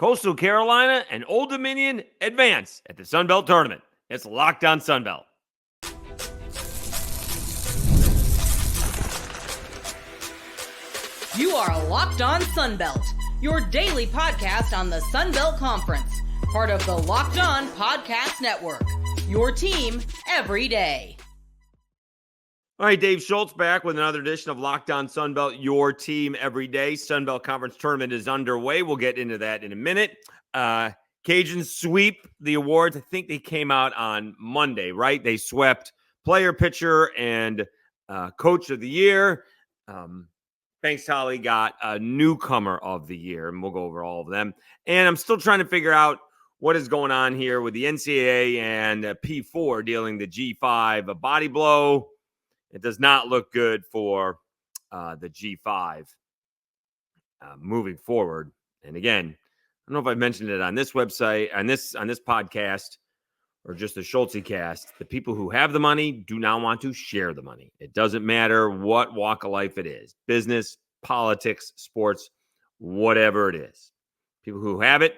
Coastal Carolina and Old Dominion advance at the Sun Belt Tournament. It's Locked On Sun Belt. You are Locked On Sun Belt, your daily podcast on the Sun Belt Conference, part of the Locked On Podcast Network, your team every day. All right, Dave Schultz back with another edition of Locked On Sun Belt, your team every day. Sun Belt Conference Tournament is underway. We'll get into that in a minute. Cajuns sweep the awards. I think they came out on Monday, right? They swept player, pitcher, and coach of the year. Banks Holly got a newcomer of the year, and we'll go over all of them. And I'm still trying to figure out what is going on here with the NCAA and P4 dealing the G5 a body blow. It does not look good for the G5 moving forward. And again, I don't know if I've mentioned it on this website, on this podcast, or just the Schultz cast. The people who have the money do not want to share the money. It doesn't matter what walk of life it is, business, politics, sports, whatever it is. People who have it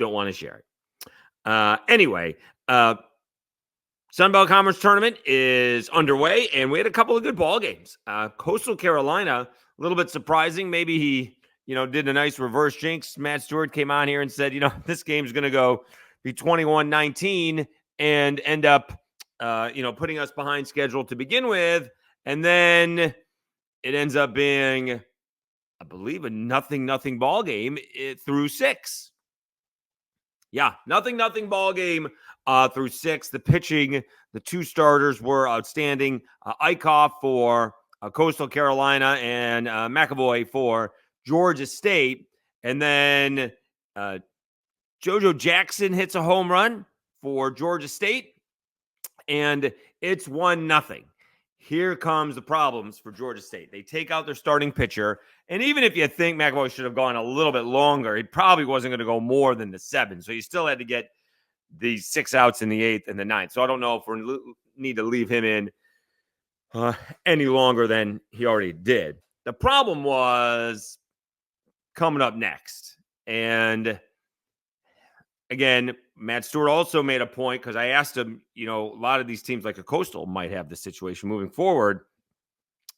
don't want to share it. Anyway, Sun Belt Conference Tournament is underway, and we had a couple of good ball games. Coastal Carolina, a little bit surprising. Maybe he, did a nice reverse jinx. Matt Stewart came on here and said, this game's going to be 21-19 and end up, putting us behind schedule to begin with. And then it ends up being, I believe, a nothing ball game through 6. Yeah, nothing ball game through 6. The pitching, the 2 starters were outstanding. Eichhoff for Coastal Carolina and McAvoy for Georgia State. And then JoJo Jackson hits a home run for Georgia State. And it's 1-0. Here comes the problems for Georgia State. They take out their starting pitcher. And even if you think McAvoy should have gone a little bit longer, he probably wasn't going to go more than the 7. So you still had to get the 6 outs in the 8th and the 9th. So I don't know if we need to leave him in any longer than he already did. The problem was coming up next. And again, Matt Stewart also made a point because I asked him, a lot of these teams like a Coastal might have this situation moving forward.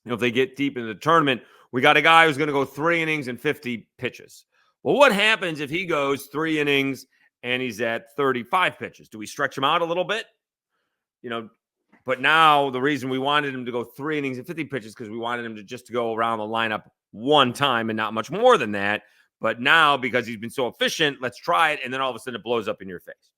If they get deep into the tournament, we got a guy who's going to go 3 innings and 50 pitches. Well, what happens if he goes 3 innings and he's at 35 pitches? Do we stretch him out a little bit? But now the reason we wanted him to go 3 innings and 50 pitches because we wanted him to go around the lineup one time and not much more than that. But now, because he's been so efficient, let's try it. And then all of a sudden it blows up in your face.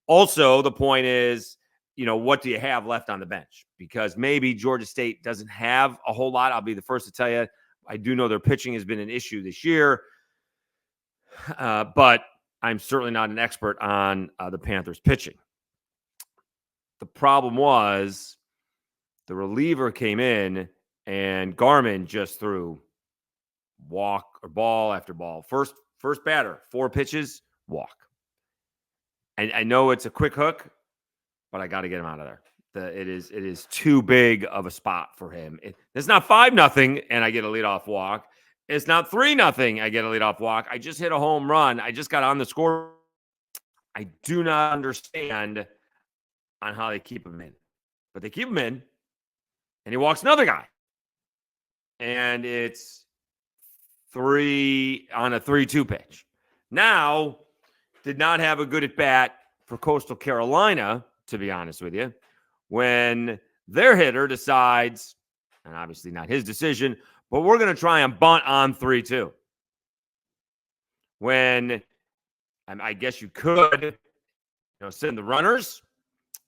Also, the point is, what do you have left on the bench? Because maybe Georgia State doesn't have a whole lot. I'll be the first to tell you. I do know their pitching has been an issue this year. But I'm certainly not an expert on the Panthers pitching. The problem was the reliever came in and Garmin just threw walk or ball after ball. First batter, 4 pitches, walk. And I know it's a quick hook, but I got to get him out of there. It is too big of a spot for him. It's not 5-0 and I get a leadoff walk. It's not 3-0. I get a leadoff walk. I just hit a home run. I just got on the score. I do not understand on how they keep him in, but they keep him in, and he walks another guy, and it's 3 on a 3-2 pitch. Now, did not have a good at bat for Coastal Carolina, to be honest with you, when their hitter decides, and obviously not his decision, but we're going to try and bunt on 3-2. When I guess you could, send the runners.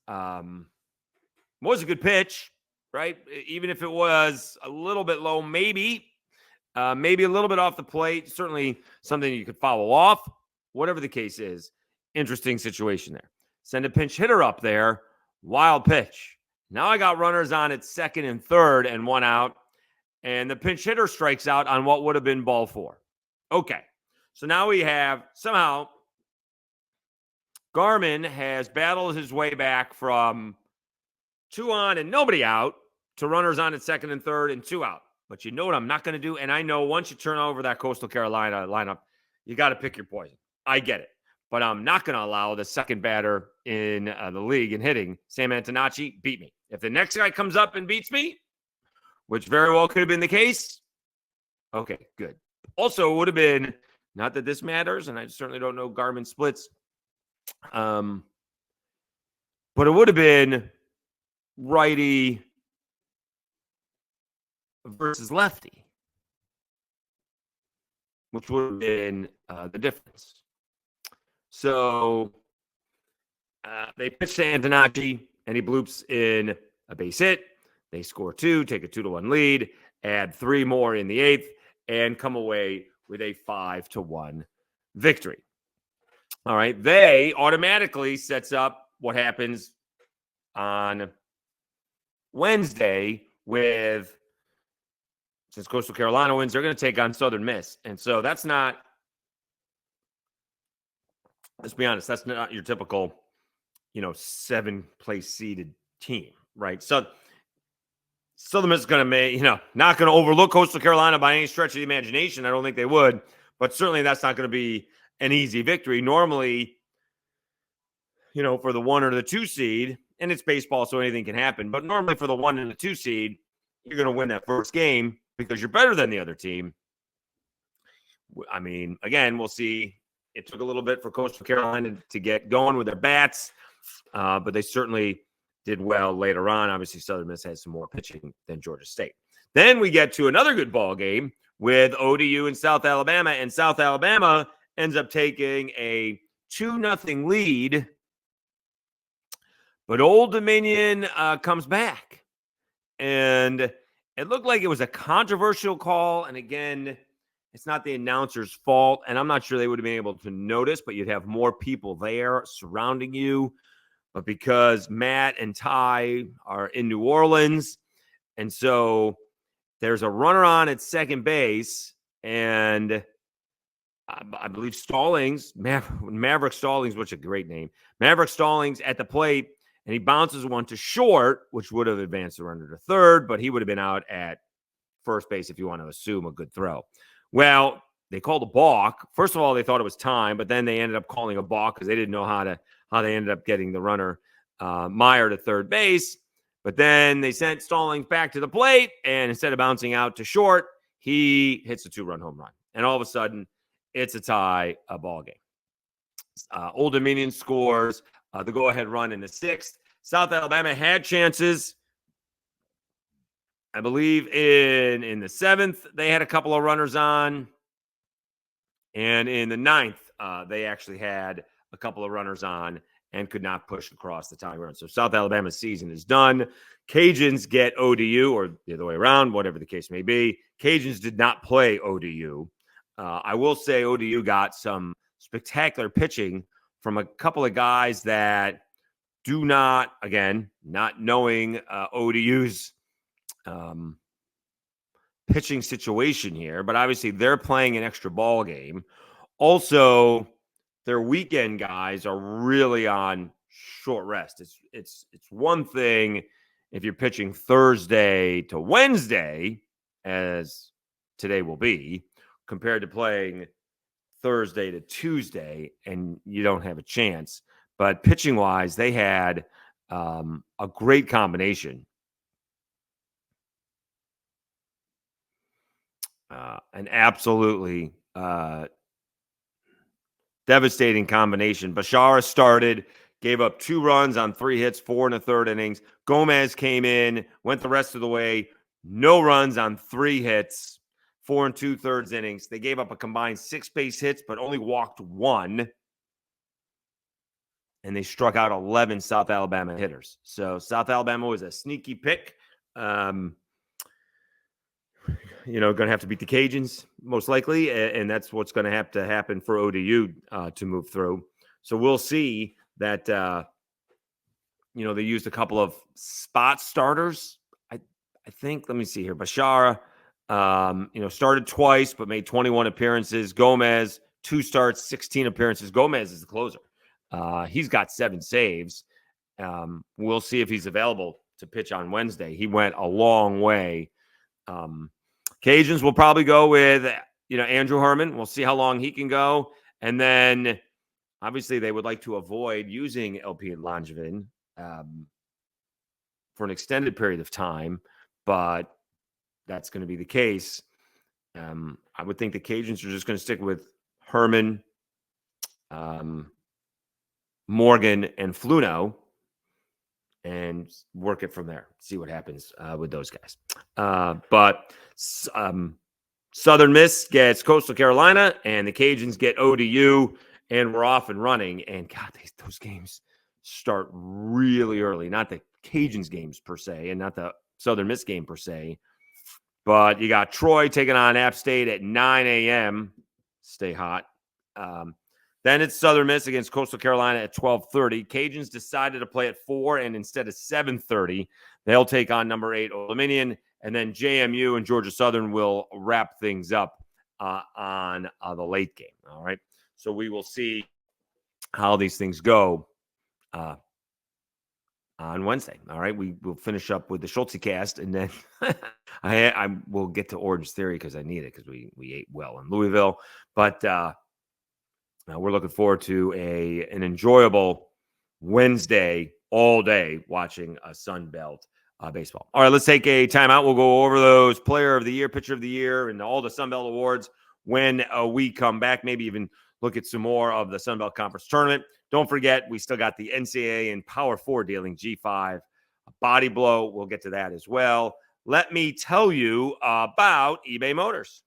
Was a good pitch, right? Even if it was a little bit low, maybe a little bit off the plate. Certainly something you could follow off. Whatever the case is, interesting situation there. Send a pinch hitter up there. Wild pitch. Now I got runners on at 2nd and 3rd and 1 out. And the pinch hitter strikes out on what would have been ball 4. Okay. So now we have somehow Garmin has battled his way back from 2 on and nobody out to runners on at 2nd and 3rd and 2 out. But you know what I'm not going to do? And I know once you turn over that Coastal Carolina lineup, you got to pick your poison. I get it. But I'm not going to allow the second batter in the league in hitting, Sam Antonacci, beat me. If the next guy comes up and beats me, which very well could have been the case, okay, good. Also, it would have been, not that this matters, and I certainly don't know Garmin splits, but it would have been righty versus lefty, which would have been the difference. So they pitch to Antonacci, and he bloops in a base hit. They score 2, take a 2-1 lead, add 3 more in the 8th, and come away with a 5-1 victory. All right, they automatically sets up what happens on Wednesday with, since Coastal Carolina wins, they're going to take on Southern Miss. And so that's not, let's be honest, that's not your typical, 7-place seeded team, right? So Southern Miss is going to not going to overlook Coastal Carolina by any stretch of the imagination. I don't think they would, but certainly that's not going to be an easy victory. Normally, for the 1 or the 2 seed, and it's baseball, so anything can happen, but normally for the 1 and the 2 seed, you're going to win that first game because you're better than the other team. I mean, again, we'll see. It took a little bit for Coastal Carolina to get going with their bats, but they certainly did well later on. Obviously, Southern Miss has some more pitching than Georgia State. Then we get to another good ball game with ODU and South Alabama, and South Alabama ends up taking a 2-0 lead, but Old Dominion comes back. And it looked like it was a controversial call, and again, it's not the announcer's fault, and I'm not sure they would have been able to notice, but you'd have more people there surrounding you. But because Matt and Ty are in New Orleans, and so there's a runner on at second base, and I believe Stallings, Maverick Stallings, which is a great name, Maverick Stallings at the plate, and he bounces one to short, which would have advanced the runner to third, but he would have been out at first base if you want to assume a good throw. Well, they called a balk. First of all, they thought it was time, but then they ended up calling a balk because they didn't know how they ended up getting the runner Meyer to third base. But then they sent Stallings back to the plate, and instead of bouncing out to short, he hits a 2-run home run. And all of a sudden, it's a tie, a ball game. Old Dominion scores the go-ahead run in the 6th. South Alabama had chances. I believe in the 7th, they had a couple of runners on. And in the 9th, they actually had a couple of runners on and could not push across the tying run. So South Alabama's season is done. Cajuns get ODU, or the other way around, whatever the case may be. Cajuns did not play ODU. I will say ODU got some spectacular pitching from a couple of guys that do not, again, not knowing ODU's pitching situation here, but obviously they're playing an extra ball game. Also, their weekend guys are really on short rest. It's one thing if you're pitching Thursday to Wednesday, as today will be, compared to playing Thursday to Tuesday, and you don't have a chance. But pitching-wise, they had a great combination. An absolutely devastating combination. Bashara started, gave up 2 runs on 3 hits, 4 1/3 innings. Gomez came in, went the rest of the way, no runs on 3 hits, 4 2/3 innings. They gave up a combined 6 base hits, but only walked 1. And they struck out 11 South Alabama hitters. So South Alabama was a sneaky pick. Going to have to beat the Cajuns most likely, and that's what's going to have to happen for ODU to move through. So we'll see that, they used a couple of spot starters. I think, let me see here. Bashara, started twice, but made 21 appearances. Gomez, 2 starts, 16 appearances. Gomez is the closer. He's got 7 saves. We'll see if he's available to pitch on Wednesday. He went a long way. Cajuns will probably go with, Andrew Herman. We'll see how long he can go. And then obviously they would like to avoid using LP and Langevin for an extended period of time, but that's going to be the case. I would think the Cajuns are just going to stick with Herman, Morgan, and Fluno and work it from there. See what happens with those guys. But Southern Miss gets Coastal Carolina, and the Cajuns get ODU, and we're off and running. And God, those games start really early. Not the Cajuns games per se, and not the Southern Miss game per se. But you got Troy taking on App State at 9 a.m. Stay hot. Then it's Southern Miss against Coastal Carolina at 12:30. Cajuns decided to play at 4, and instead of 7:30, they'll take on number 8 Old Dominion, and then JMU and Georgia Southern will wrap things up on the late game. All right, so we will see how these things go on Wednesday. All right, we will finish up with the Schultze cast, and then I will get to Orange Theory because I need it because we ate well in Louisville. But we're looking forward to an enjoyable Wednesday all day watching Sun Belt baseball. All right, let's take a timeout. We'll go over those Player of the Year, Pitcher of the Year, and all the Sun Belt awards when we come back. Maybe even look at some more of the Sun Belt Conference Tournament. Don't forget, we still got the NCAA and Power 4 dealing G5 body blow. We'll get to that as well. Let me tell you about eBay Motors.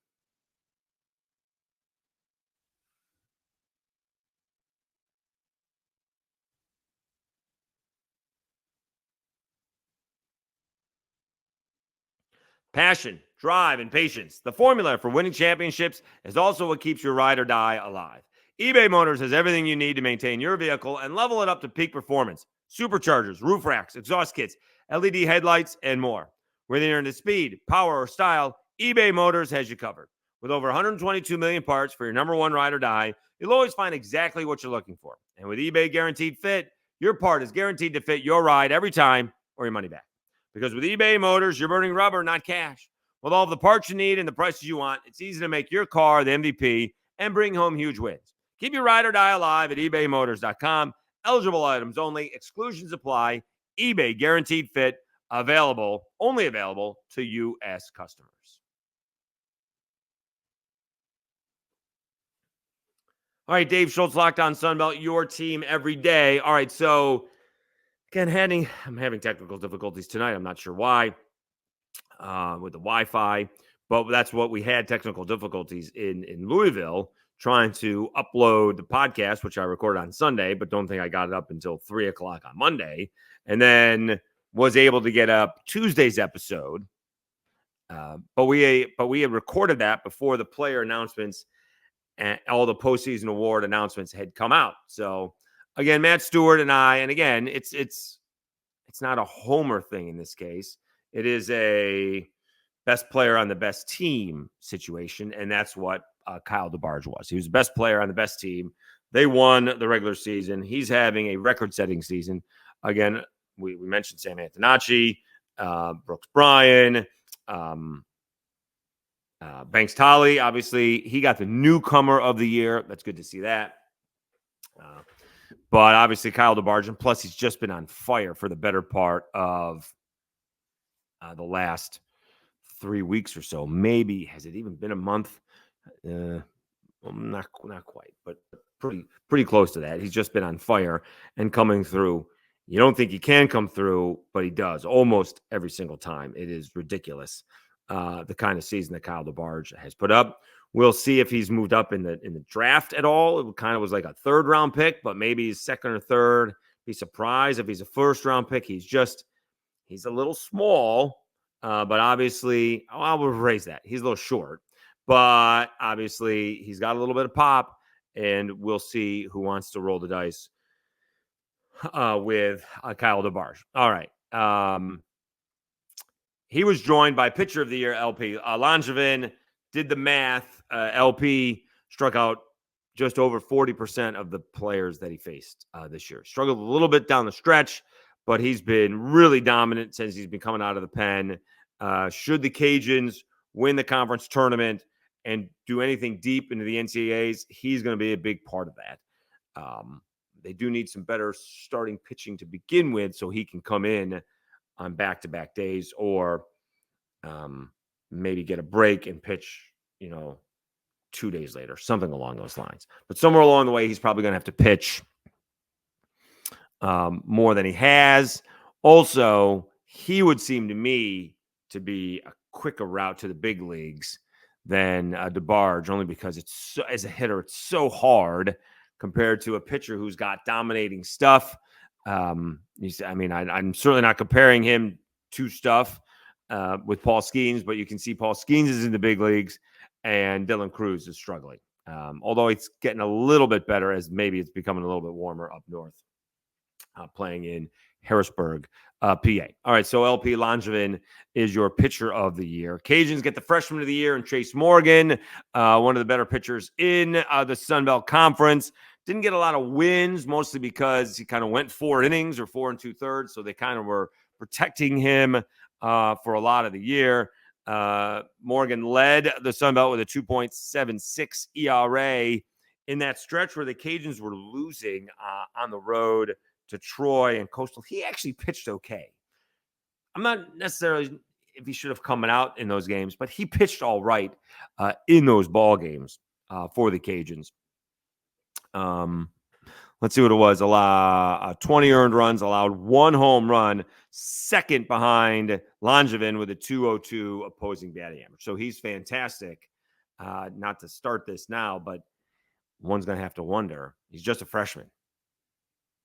Passion, drive, and patience. The formula for winning championships is also what keeps your ride or die alive. eBay Motors has everything you need to maintain your vehicle and level it up to peak performance. Superchargers, roof racks, exhaust kits, LED headlights, and more. Whether you're into speed, power, or style, eBay Motors has you covered. With over 122 million parts for your number one ride or die, you'll always find exactly what you're looking for. And with eBay Guaranteed Fit, your part is guaranteed to fit your ride every time or your money back. Because with eBay Motors, you're burning rubber, not cash. With all the parts you need and the prices you want, it's easy to make your car the MVP and bring home huge wins. Keep your ride or die alive at ebaymotors.com. Eligible items only. Exclusions apply. eBay Guaranteed Fit. Only available to U.S. customers. All right, Dave Schultz, Locked On Sunbelt, your team every day. All right, so again, I'm having technical difficulties tonight. I'm not sure why with the Wi-Fi, but that's what we had, technical difficulties in Louisville, trying to upload the podcast, which I recorded on Sunday, but don't think I got it up until 3 o'clock on Monday, and then was able to get up Tuesday's episode. But we had recorded that before the player announcements and all the postseason award announcements had come out. So again, Matt Stewart and I, and again, it's not a homer thing in this case. It is a best player on the best team situation, and that's what Kyle DeBarge was. He was the best player on the best team. They won the regular season. He's having a record-setting season. Again, we mentioned Sam Antonacci, Brooks Bryan, Banks Tolley. Obviously, he got the newcomer of the year. That's good to see that. But obviously, Kyle DeBarge, and plus he's just been on fire for the better part of the last 3 weeks or so. Maybe, has it even been a month? Well, not quite, but pretty close to that. He's just been on fire and coming through. You don't think he can come through, but he does almost every single time. It is ridiculous, the kind of season that Kyle DeBarge has put up. We'll see if he's moved up in the draft at all. It kind of was like a third-round pick, but maybe he's second or third. Be surprised if he's a first-round pick. He's a little small, but obviously, I will raise that. He's a little short, but obviously he's got a little bit of pop, and we'll see who wants to roll the dice with Kyle DeBarge. All right. He was joined by Pitcher of the Year, LP Langevin. Did the math. LP struck out just over 40% of the players that he faced this year. Struggled a little bit down the stretch, but he's been really dominant since he's been coming out of the pen. Should the Cajuns win the conference tournament and do anything deep into the NCAAs, he's going to be a big part of that. They do need some better starting pitching to begin with so he can come in on back-to-back days or maybe get a break and pitch, 2 days later, something along those lines. But somewhere along the way, he's probably going to have to pitch more than he has. Also, he would seem to me to be a quicker route to the big leagues than DeBarge, only because as a hitter, it's so hard compared to a pitcher who's got dominating stuff. I'm certainly not comparing him to stuff with Paul Skeens, but you can see Paul Skeens is in the big leagues and Dylan Cruz is struggling. Although it's getting a little bit better as maybe it's becoming a little bit warmer up north, playing in Harrisburg, PA. All right, so LP Langevin is your pitcher of the year. Cajuns get the freshman of the year and Chase Morgan, one of the better pitchers in the Sun Belt Conference. Didn't get a lot of wins, mostly because he kind of went 4 innings or 4 2/3, so they kind of were protecting him for a lot of the year. Morgan led the Sun Belt with a 2.76 ERA in that stretch where the Cajuns were losing on the road to Troy and Coastal. He actually pitched okay. I'm not necessarily if he should have come out in those games, but he pitched all right in those ball games for the Cajuns. Let's see what it was. 20 earned runs, allowed 1 home run, second behind Langevin with a 202 opposing batting average. So he's fantastic. Not to start this now, but one's going to have to wonder. He's just a freshman.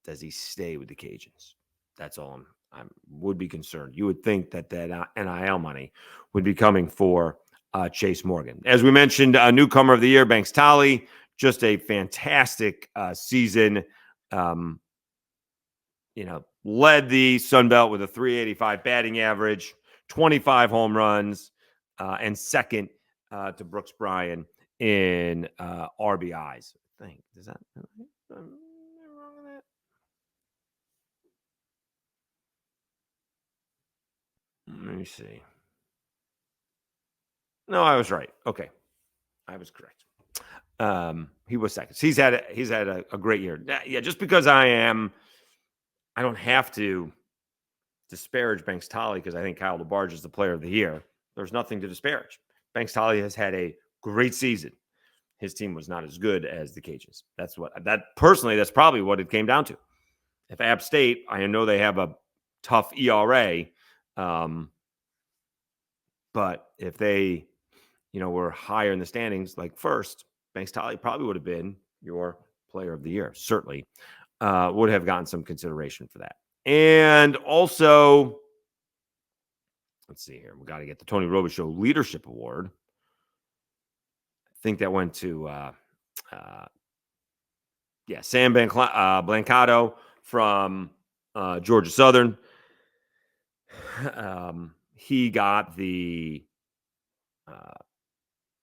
Does he stay with the Cajuns? That's all I would be concerned. You would think that NIL money would be coming for Chase Morgan. As we mentioned, a newcomer of the year, Banks Tolley, just a fantastic season. Led the Sun Belt with a 385 batting average, 25 home runs, and second to Brooks Bryan in RBIs. I think. Does that? Am I wrong with that? Let me see. No, I was right. Okay, I was correct. He was second. So he's had a great year. Yeah, just because I don't have to disparage Banks Tolley because I think Kyle DeBarge is the player of the year. There's nothing to disparage. Banks Tolley has had a great season. His team was not as good as the Cajuns. That's probably what it came down to. If App State, I know they have a tough ERA, but if they, were higher in the standings, like first, Banks Tolley probably would have been your player of the year. Certainly would have gotten some consideration for that. And also, let's see here. We got to get the Tony Robichaux Leadership Award. I think that went to Sam Blancato from Georgia Southern. He got the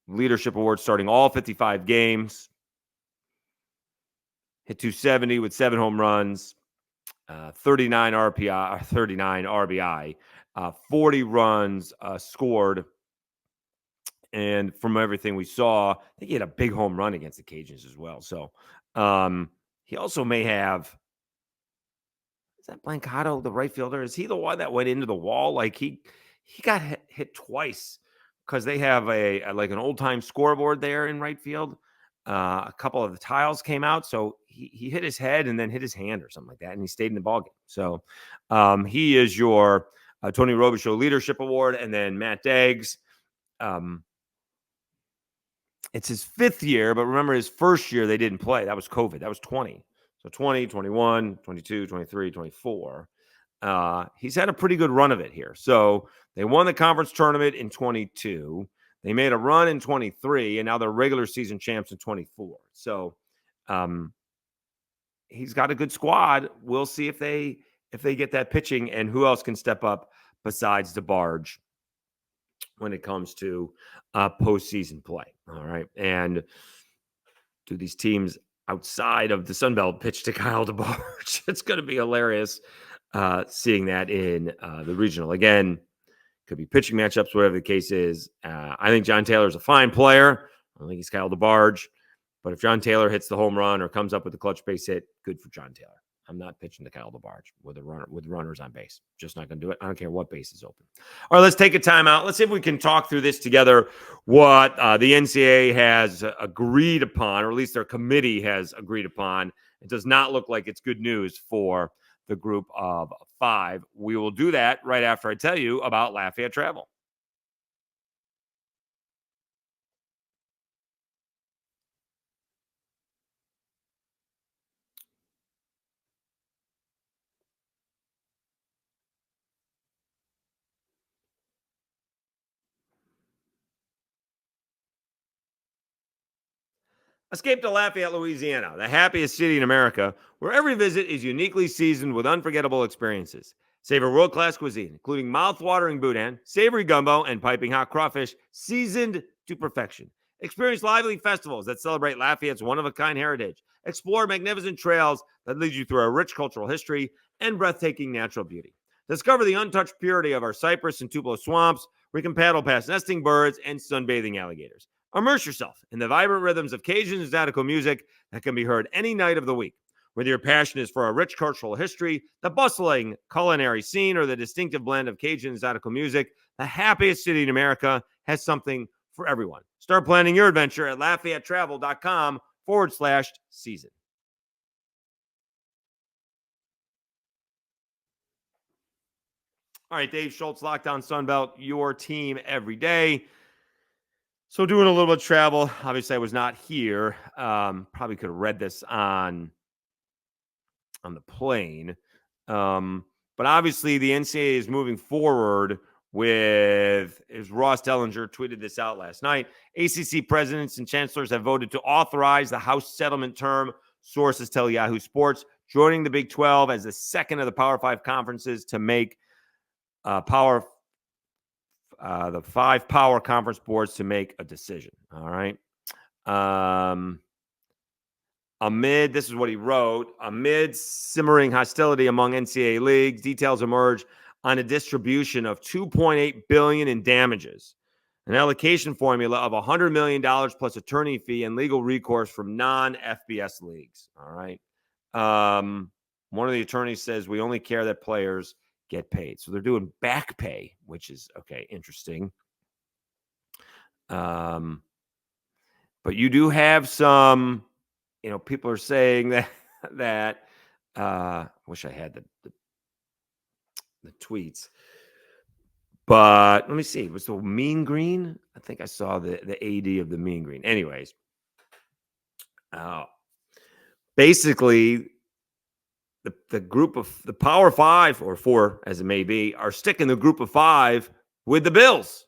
Leadership Award starting all 55 games. Hit 270 with 7 home runs, 39 RBI, 40 runs scored. And from everything we saw, I think he had a big home run against the Cajuns as well. So he also may have, is that Blancato, the right fielder? Is he the one that went into the wall? Like he got hit twice because they have an old time scoreboard there in right field. A couple of the tiles came out, so he hit his head and then hit his hand or something like that, and he stayed in the ballgame. So he is your Tony Robichaux Leadership Award, and then Matt Daggs. It's his 5th year, but remember his first year they didn't play. That was COVID. That was 20. So 20, 21, 22, 23, 24. He's had a pretty good run of it here. So they won the conference tournament in 22. They made a run in 23, and now they're regular season champs in 24. So he's got a good squad. We'll see if they get that pitching and who else can step up besides DeBarge when it comes to postseason play. All right. And do these teams outside of the Sun Belt pitch to Kyle DeBarge? It's going to be hilarious seeing that in the regional. Again, Could be pitching matchups, whatever the case is. I think John Taylor is a fine player. I don't think he's Kyle DeBarge. But if John Taylor hits the home run or comes up with a clutch base hit, good for John Taylor. I'm not pitching to Kyle DeBarge with runners on base. Just not going to do it. I don't care what base is open. All right, let's take a timeout. Let's see if we can talk through this together. What the NCAA has agreed upon, or at least their committee has agreed upon. It does not look like it's good news for the group of 5. We will do that right after I tell you about Lafayette Travel. Escape to Lafayette, Louisiana, the happiest city in America, where every visit is uniquely seasoned with unforgettable experiences. Savor world-class cuisine, including mouth-watering boudin, savory gumbo, and piping hot crawfish, seasoned to perfection. Experience lively festivals that celebrate Lafayette's one-of-a-kind heritage. Explore magnificent trails that lead you through our rich cultural history and breathtaking natural beauty. Discover the untouched purity of our cypress and tupelo swamps, where you can paddle past nesting birds and sunbathing alligators. Immerse yourself in the vibrant rhythms of Cajun and Zydeco music that can be heard any night of the week. Whether your passion is for our rich cultural history, the bustling culinary scene, or the distinctive blend of Cajun and Zydeco music, the happiest city in America has something for everyone. Start planning your adventure at LafayetteTravel.com/season. All right, Dave Schultz, Lockdown Sunbelt, your team every day. So doing a little bit of travel. Obviously, I was not here. Probably could have read this on the plane. But obviously, the NCAA is moving forward with, as Ross Dellinger tweeted this out last night, ACC presidents and chancellors have voted to authorize the House settlement term, sources tell Yahoo Sports, joining the Big 12 as the second of the Power 5 conferences to make the 5 power conference boards to make a decision. All right. This is what he wrote, amid simmering hostility among NCAA leagues, details emerge on a distribution of $2.8 billion in damages, an allocation formula of $100 million plus attorney fee and legal recourse from non-FBS leagues. All right. One of the attorneys says we only care that players get paid. So they're doing back pay, which is okay, interesting. But you do have some, people are saying that wish I had the tweets. But let me see. Was the Mean Green? I think I saw the AD of the Mean Green. Anyways, basically, the group of the Power 5 or 4, as it may be, are sticking the group of 5 with the Bills.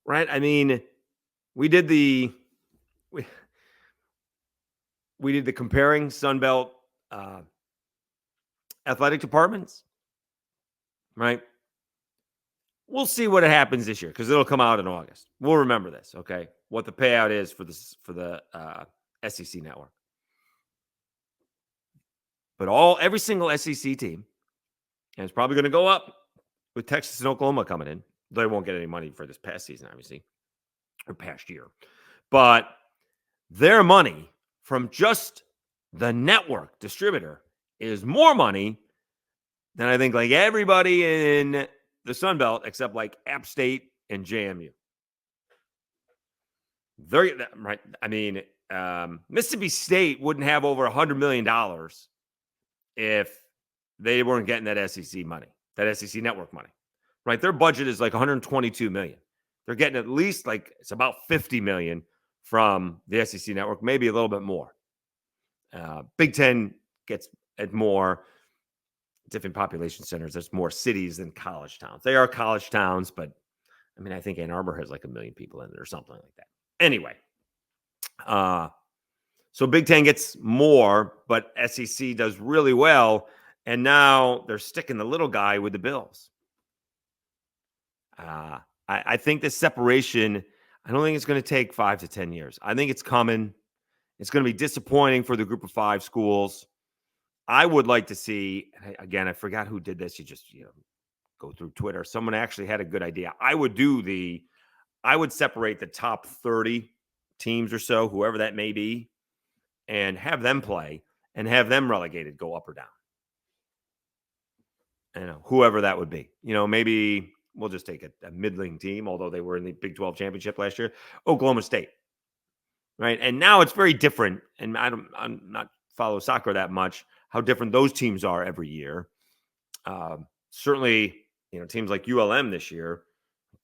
Right? I mean, we did the comparing Sunbelt athletic departments. Right? We'll see what happens this year because it'll come out in August. We'll remember this, okay? What the payout is for the SEC network. But every single SEC team, and it's probably going to go up with Texas and Oklahoma coming in. They won't get any money for this past season, obviously, or past year. But their money from just the network distributor is more money than I think like everybody in the Sun Belt except like App State and JMU. Right. I mean, Mississippi State wouldn't have over $100 million if they weren't getting that SEC money, that SEC network money, right? Their budget is like $122 million. They're getting at least it's about $50 million from the SEC network, maybe a little bit more. Big Ten gets at more different population centers. There's more cities than college towns. They are college towns, but I mean, I think Ann Arbor has like 1 million people in it or something like that. Anyway, so Big Ten gets more, but SEC does really well. And now they're sticking the little guy with the Bills. I think this separation, I don't think it's going to take 5 to 10 years. I think it's coming. It's going to be disappointing for the group of 5 schools. I would like to see, again, I forgot who did this. You just, go through Twitter. Someone actually had a good idea. I would separate the top 30 teams or so, whoever that may be, and have them play and have them relegated, go up or down. Whoever that would be. Maybe we'll just take a middling team, although they were in the Big 12 championship last year, Oklahoma State. Right. And now it's very different. And I'm not follow soccer that much, how different those teams are every year. Certainly, teams like ULM this year,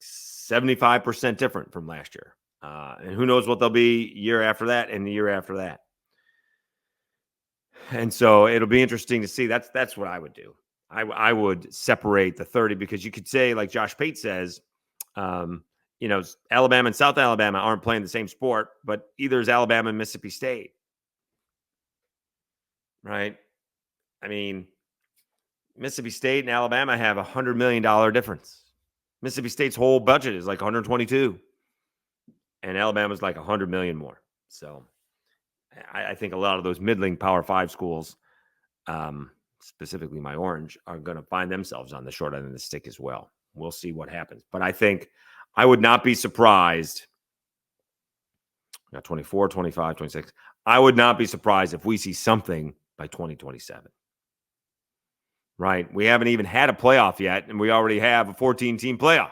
75% different from last year. And who knows what they'll be year after that and the year after that. And so it'll be interesting to see. That's what I would do. I would separate the 30 because you could say, like Josh Pate says, Alabama and South Alabama aren't playing the same sport, but either is Alabama and Mississippi State. Right? I mean, Mississippi State and Alabama have $100 million difference. Mississippi State's whole budget is like 122, and Alabama's like 100 million more. So I think a lot of those middling Power 5 schools, specifically my Orange, are going to find themselves on the short end of the stick as well. We'll see what happens. But I think I would not be surprised. Got 24, 25, 26. I would not be surprised if we see something by 2027. Right? We haven't even had a playoff yet, and we already have a 14-team playoff.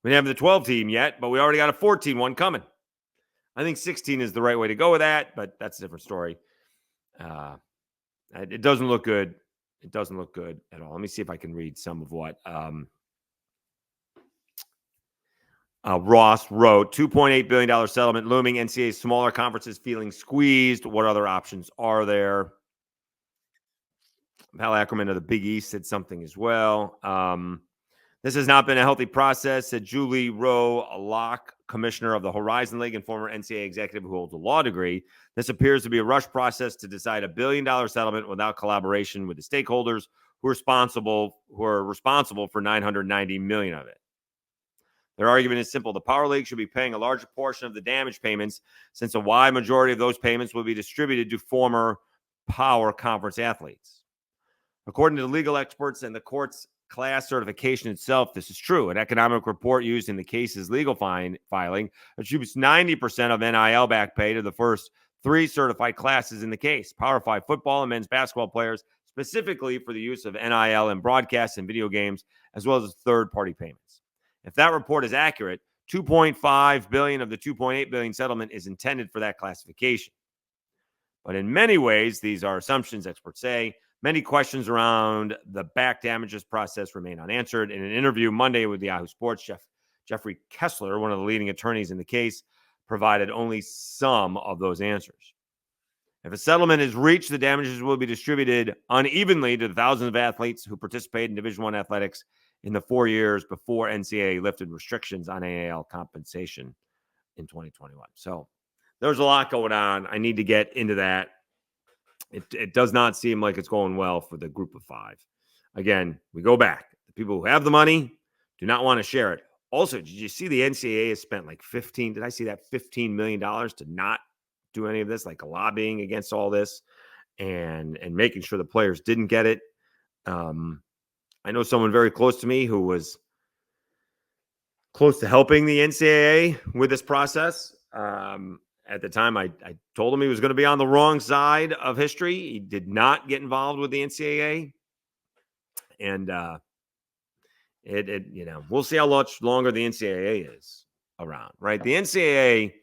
We haven't have the 12 team yet, but we already got a 14 one coming. I think 16 is the right way to go with that, but that's a different story. It doesn't look good. It doesn't look good at all. Let me see if I can read some of what Ross wrote. $2.8 billion settlement looming. NCAA smaller conferences feeling squeezed. What other options are there? Val Ackerman of the Big East said something as well. This has not been a healthy process, said Julie Rowe, a Locke, commissioner of the Horizon League and former NCAA executive who holds a law degree. This appears to be a rush process to decide $1 billion settlement without collaboration with the stakeholders who are responsible for $990 million of it. Their argument is simple. The Power League should be paying a larger portion of the damage payments since a wide majority of those payments will be distributed to former Power Conference athletes. According to the legal experts and the court's class certification itself, this is true. An economic report used in the case's legal filing attributes 90% of NIL back pay to the first 3 certified classes in the case, Power 5 football and men's basketball players, specifically for the use of NIL in broadcasts and video games, as well as third-party payments. If that report is accurate, $2.5 billion of the $2.8 billion settlement is intended for that classification. But in many ways, these are assumptions, experts say. Many questions around the back damages process remain unanswered. In an interview Monday with Yahoo Sports, Jeffrey Kessler, one of the leading attorneys in the case, provided only some of those answers. If a settlement is reached, the damages will be distributed unevenly to the thousands of athletes who participate in Division I athletics in the 4 years before NCAA lifted restrictions on NIL compensation in 2021. So there's a lot going on. I need to get into that. It does not seem like it's going well for the group of 5. Again, we go back. The people who have the money do not want to share it. Also, did you see the NCAA has spent like $15 million to not do any of this, like lobbying against all this and making sure the players didn't get it? I know someone very close to me who was close to helping the NCAA with this process. At the time, I told him he was going to be on the wrong side of history. He did not get involved with the NCAA. And we'll see how much longer the NCAA is around, right? The NCAA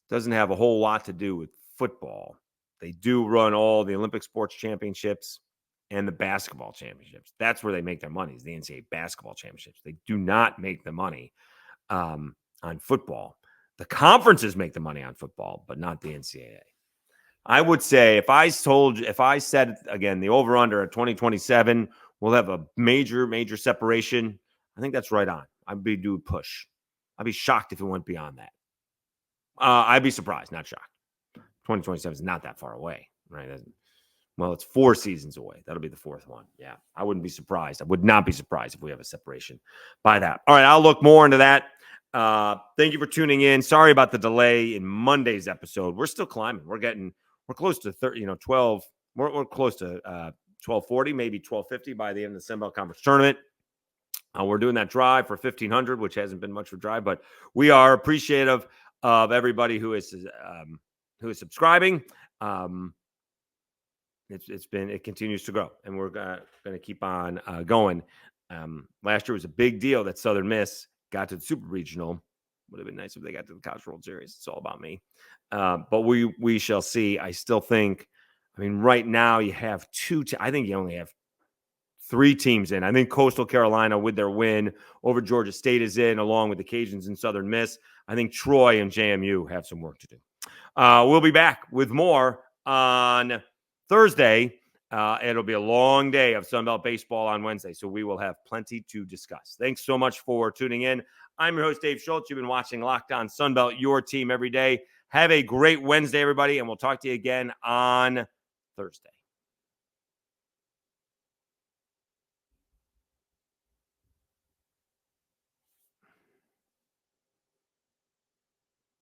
doesn't have a whole lot to do with football. They do run all the Olympic sports championships and the basketball championships. That's where they make their money, is the NCAA basketball championships. They do not make the money on football. The conferences make the money on football, but not the NCAA. I would say if I said, again, the over-under at 2027 will have a major separation, I think that's right on. I'd be doing push. I'd be shocked if it went beyond that. I'd be surprised, not shocked. 2027 is not that far away, right? Well, it's 4 seasons away. That'll be the 4th one. Yeah, I wouldn't be surprised. I would not be surprised if we have a separation by that. All right, I'll look more into that. Thank you for tuning in. Sorry about the delay in Monday's episode. We're still climbing. We're close to 12. We're close to 1240, maybe 1250 by the end of the Sun Belt Conference tournament. We're doing that drive for 1,500, which hasn't been much of a drive, but we are appreciative of everybody who is subscribing. It continues to grow, and we're going to keep on going. Last year was a big deal that Southern Miss got to the Super Regional. Would have been nice if they got to the College World Series. It's all about me. But we shall see. I still think, right now you have I think you only have 3 teams in. I think Coastal Carolina with their win over Georgia State is in, along with the Cajuns and Southern Miss. I think Troy and JMU have some work to do. We'll be back with more on Thursday. It'll be a long day of Sunbelt baseball on Wednesday, so we will have plenty to discuss. Thanks so much for tuning in. I'm your host, Dave Schultz. You've been watching Locked On Sunbelt, your team every day. Have a great Wednesday, everybody, and we'll talk to you again on Thursday.